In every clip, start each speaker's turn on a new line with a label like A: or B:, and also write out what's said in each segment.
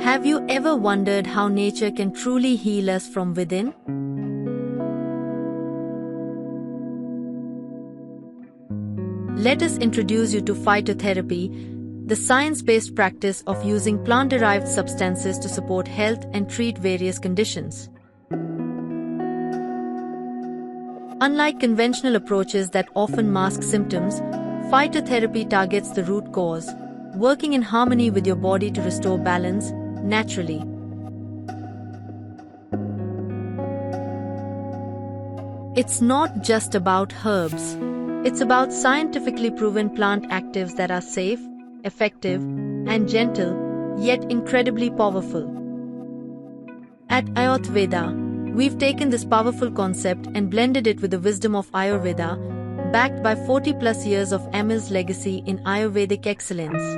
A: Have you ever wondered how nature can truly heal us from within? Let us introduce you to phytotherapy, the science-based practice of using plant-derived substances to support health and treat various conditions. Unlike conventional approaches that often mask symptoms, phytotherapy targets the root cause, working in harmony with your body to restore balance naturally. It's not just about herbs. It's about scientifically proven plant actives that are safe, effective, and gentle, yet incredibly powerful. At Ayurveda, we've taken this powerful concept and blended it with the wisdom of Ayurveda, backed by 40+ years of AIMIL's legacy in Ayurvedic excellence.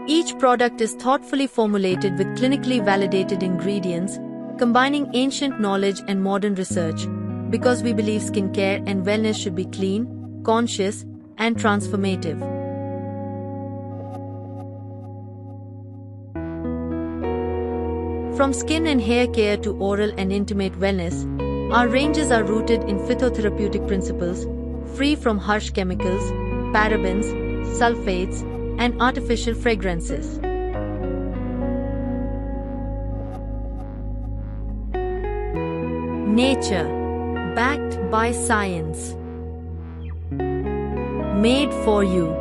A: Each product is thoughtfully formulated with clinically validated ingredients, combining ancient knowledge and modern research, because we believe skincare and wellness should be clean, conscious, and transformative. From skin and hair care to oral and intimate wellness, our ranges are rooted in phytotherapeutic principles, free from harsh chemicals, parabens, sulfates, and artificial fragrances. Nature, backed by science. Made for you.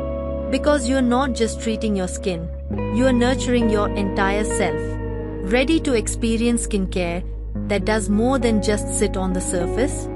A: Because you're not just treating your skin, you're nurturing your entire self. Ready to experience skincare that does more than just sit on the surface?